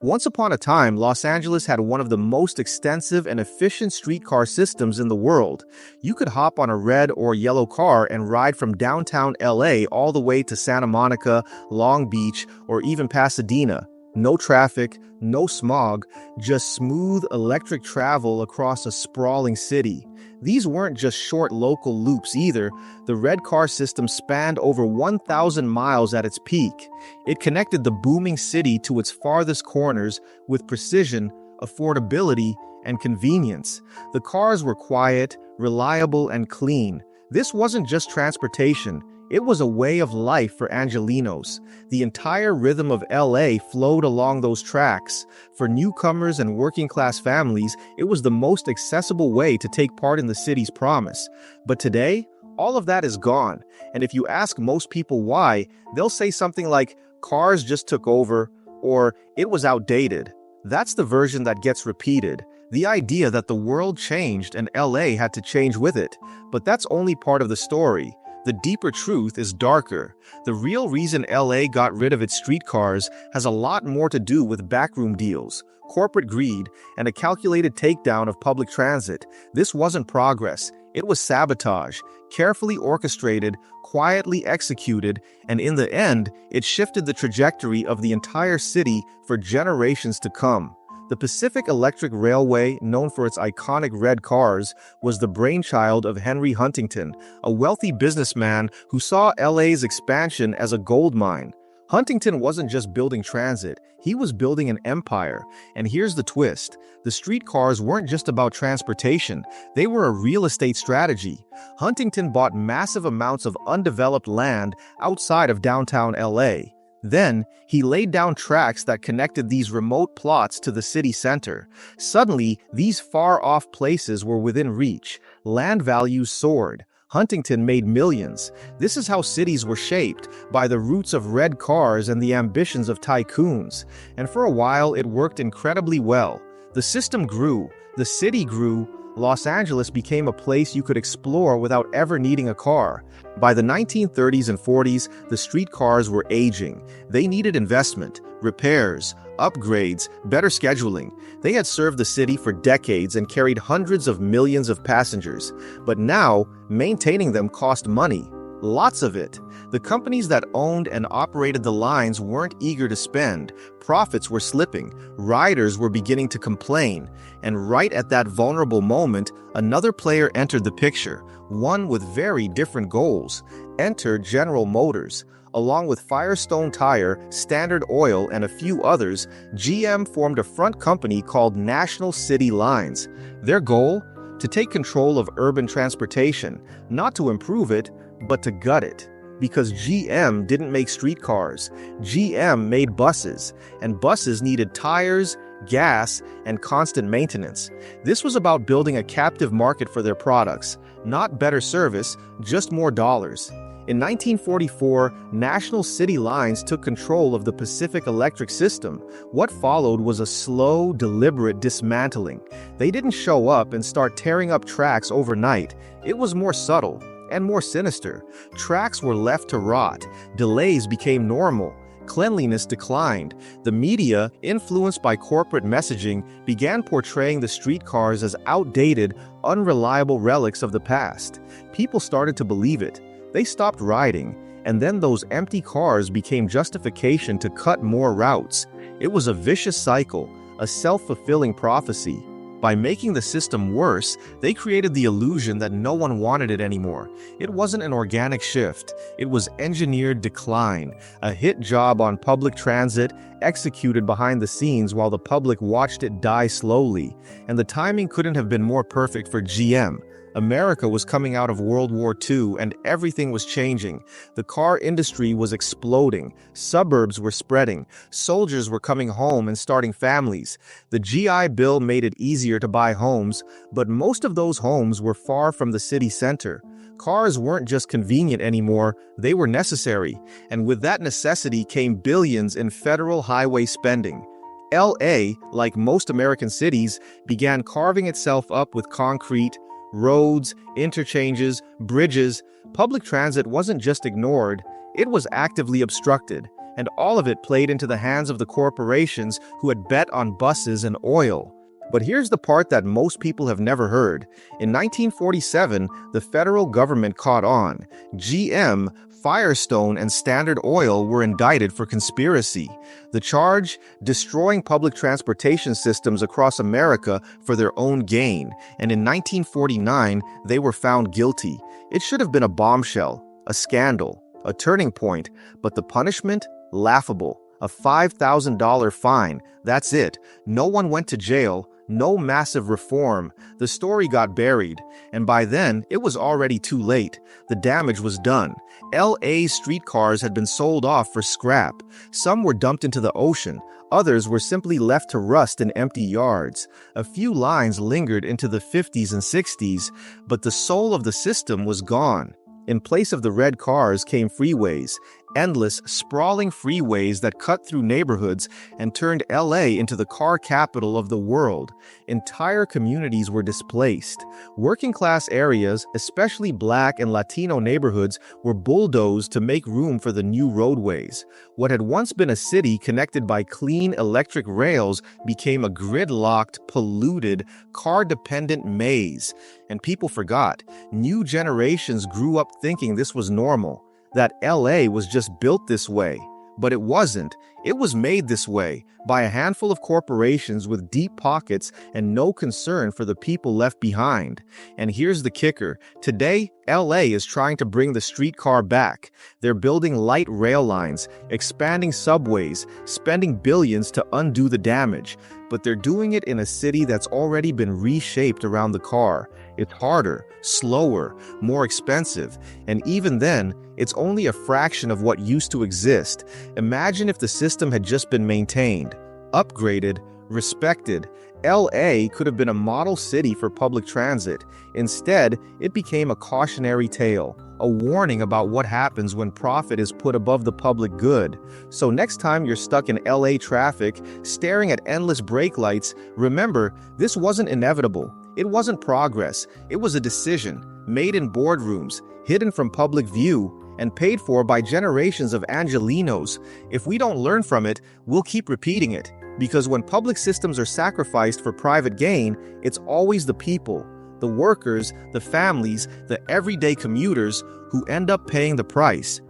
Once upon a time, Los Angeles had one of the most extensive and efficient streetcar systems in the world. You could hop on a red or yellow car and ride from downtown LA all the way to Santa Monica, Long Beach, or even Pasadena. No traffic, no smog, just smooth electric travel across a sprawling city. These weren't just short local loops either. The red car system spanned over 1,000 miles at its peak. It connected the booming city to its farthest corners with precision, affordability, and convenience. The cars were quiet, reliable, and clean. This wasn't just transportation. It was a way of life for Angelenos. The entire rhythm of LA flowed along those tracks. For newcomers and working-class families, it was the most accessible way to take part in the city's promise. But today, all of that is gone. And if you ask most people why, they'll say something like, "Cars just took over," or "it was outdated." That's the version that gets repeated. The idea that the world changed and LA had to change with it. But that's only part of the story. The deeper truth is darker. The real reason LA got rid of its streetcars has a lot more to do with backroom deals, corporate greed, and a calculated takedown of public transit. This wasn't progress. It was sabotage, carefully orchestrated, quietly executed, and in the end, it shifted the trajectory of the entire city for generations to come. The Pacific Electric Railway, known for its iconic red cars, was the brainchild of Henry Huntington, a wealthy businessman who saw LA's expansion as a gold mine. Huntington wasn't just building transit, he was building an empire. And here's the twist. The streetcars weren't just about transportation, they were a real estate strategy. Huntington bought massive amounts of undeveloped land outside of downtown LA. Then, he laid down tracks that connected these remote plots to the city center. Suddenly, these far-off places were within reach. Land values soared. Huntington made millions. This is how cities were shaped, by the roots of red cars and the ambitions of tycoons. And for a while, it worked incredibly well. The system grew, the city grew, Los Angeles became a place you could explore without ever needing a car. By the 1930s and 40s, the streetcars were aging. They needed investment, repairs, upgrades, better scheduling. They had served the city for decades and carried hundreds of millions of passengers. But now, maintaining them cost money. Lots of it. The companies that owned and operated the lines weren't eager to spend. Profits were slipping. Riders were beginning to complain. And right at that vulnerable moment, another player entered the picture, one with very different goals. Enter General Motors. Along with Firestone Tire, Standard Oil, and a few others, GM formed a front company called National City Lines. Their goal? To take control of urban transportation, not to improve it, but to gut it. Because GM didn't make streetcars, GM made buses, and buses needed tires, gas, and constant maintenance. This was about building a captive market for their products, not better service, just more dollars. In 1944, National City Lines took control of the Pacific Electric system. What followed was a slow, deliberate dismantling. They didn't show up and start tearing up tracks overnight. It was more subtle and more sinister. Tracks were left to rot. Delays became normal. Cleanliness declined. The media, influenced by corporate messaging, began portraying the streetcars as outdated, unreliable relics of the past. People started to believe it. They stopped riding, and then those empty cars became justification to cut more routes. It was a vicious cycle, a self-fulfilling prophecy. By making the system worse, they created the illusion that no one wanted it anymore. It wasn't an organic shift. It was engineered decline, a hit job on public transit, executed behind the scenes while the public watched it die slowly. And the timing couldn't have been more perfect for GM. America was coming out of World War II and everything was changing. The car industry was exploding. Suburbs were spreading. Soldiers were coming home and starting families. The GI Bill made it easier to buy homes, but most of those homes were far from the city center. Cars weren't just convenient anymore, they were necessary. And with that necessity came billions in federal highway spending. LA, like most American cities, began carving itself up with concrete, roads, interchanges, bridges. Public transit wasn't just ignored, it was actively obstructed. and all of it played into the hands of the corporations who had bet on buses and oil. But here's the part that most people have never heard. In 1947, the federal government caught on. GM, Firestone, and Standard Oil were indicted for conspiracy. The charge? Destroying public transportation systems across America for their own gain. And in 1949, they were found guilty. It should have been a bombshell, a scandal, a turning point, but the punishment? Laughable. A $5,000 fine. That's it. No one went to jail. No massive reform. The story got buried, and by then, it was already too late. The damage was done. LA's streetcars had been sold off for scrap. Some were dumped into the ocean. Others were simply left to rust in empty yards. A few lines lingered into the 50s and 60s, but the soul of the system was gone. In place of the red cars came freeways, endless, sprawling freeways that cut through neighborhoods and turned LA into the car capital of the world. Entire communities were displaced. Working-class areas, especially Black and Latino neighborhoods, were bulldozed to make room for the new roadways. What had once been a city connected by clean electric rails became a gridlocked, polluted, car-dependent maze. And people forgot. New generations grew up thinking this was normal, that LA was just built this way. But it wasn't. It was made this way by a handful of corporations with deep pockets and no concern for the people left behind. And here's the kicker. Today, LA is trying to bring the streetcar back. They're building light rail lines, expanding subways, spending billions to undo the damage. But they're doing it in a city that's already been reshaped around the car. It's harder, slower, more expensive, and even then, it's only a fraction of what used to exist. Imagine if the system had just been maintained, upgraded, respected. LA could have been a model city for public transit. Instead, it became a cautionary tale, a warning about what happens when profit is put above the public good. So next time you're stuck in LA traffic, staring at endless brake lights, remember, this wasn't inevitable. It wasn't progress. It was a decision, made in boardrooms, hidden from public view, and paid for by generations of Angelenos. If we don't learn from it, we'll keep repeating it. Because when public systems are sacrificed for private gain, it's always the people, the workers, the families, the everyday commuters who end up paying the price.